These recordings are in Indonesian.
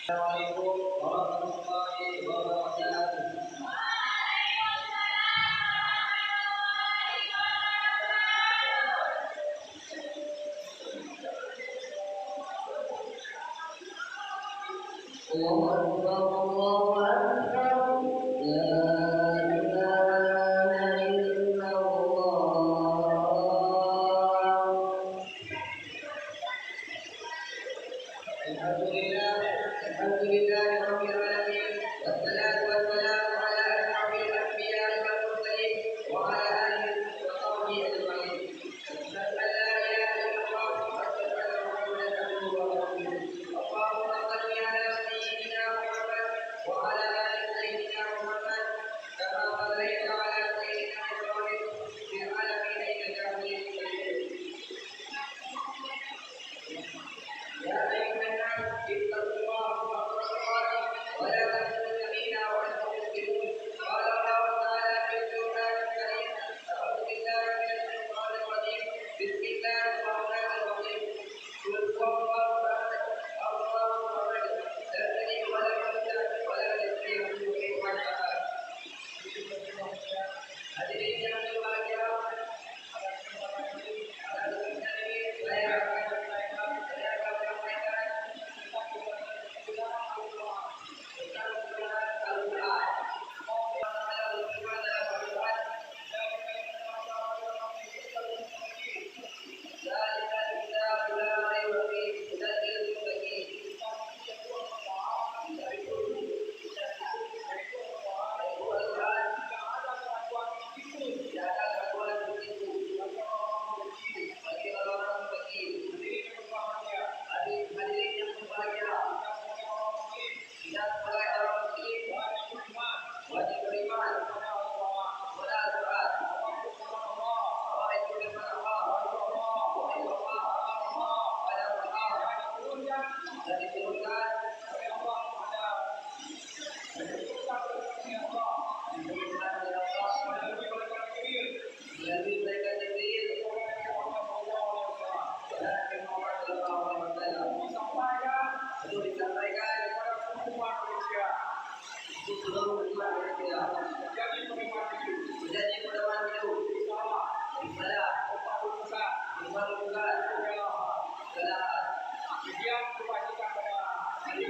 Assalamualaikum warahmatullahi wabarakatuh. Allahu Akbar, Allahu Akbar. La ilaha illallah. Alhamdulillah, alhamdulillahirabbil alamin. Wassalatu wassalamu ala asyrafil anbiya'i wal mursalin wa ala alihi wa sahbihi ajma'in. Asyhadu an la ilaha illallah wa asyhadu anna Muhammadan abduhu wa rasuluh. Allahumma shalli ala sayyidina Muhammad wa ala ali sayyidina Muhammad kama shallaita ala sayyidina Ibrahim fil alamin innaka Hamidum Majid. Ya ayyuhan nas ittaqullaha haqqa tuqatih wa la tamutunna illa wa antum muslimun. Qala Allah ta'ala fil Qur'anil Karim, a'udzu billahi minash shaitanir rajim. Bismillahirrahmanir rahim. Qul huwallahu ahad, Allahus samad, lam yalid wa lam yulad wa lam yakul lahu kufuwan ahad. Hadirin yang berbahagia, saya akan menyampaikan wajib beriman kepada Allah, modal taat, wahai firman Allah, wahai Allah, pada Allah dan diturunkan oleh Allah pada melalui mereka Jibril dan Muhammad sallallahu alaihi wasallam untuk disampaikan kepada semua manusia. Seluruh umat manusia menjadi pedoman hidup ibadah kebenaran yang kewajiban pada hari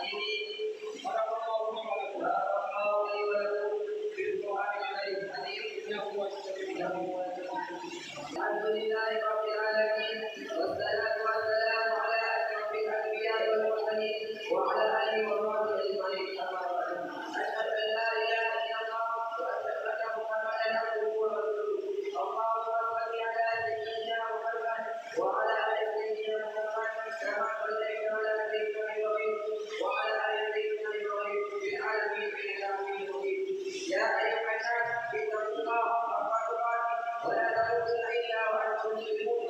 ini para Alhamdulillahirabbil alamin. Wassalatu wassalamu ala asyrafil anbiya'i wal mursalin wa ala alihi wa sahbihi ajma'in. Asyhadu an la ilaha illallah wa asyhadu anna Muhammadan abduhu wa rasuluh. Allahumma shalli ala sayyidina Muhammad wa ala ali sayyidina Muhammad kama shallaita ala sayyidina Ibrahim wa ala ali sayyidina Ibrahim fil alamin innaka Hamidum Majid. Ya ayyuhan nas ittaqullaha haqqa tuqatih wa la tamutunna illa wa antum muslimun.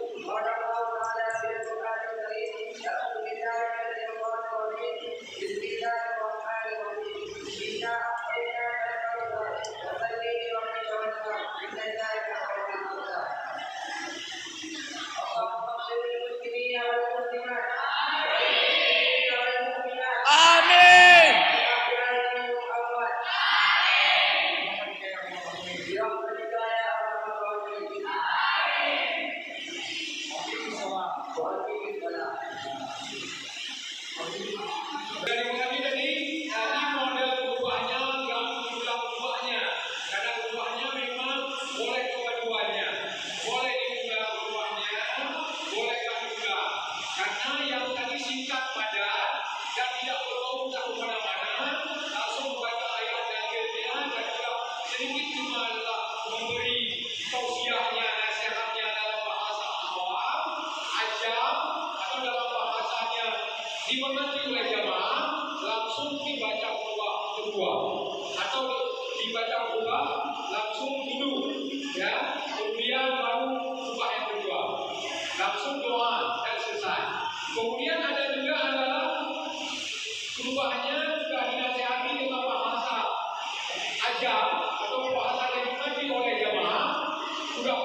Kemudian ada juga adalah perubahannya juga dinasihati tentang bahasa ajar atau bahasa yang dimengerti oleh jemaah. Sudah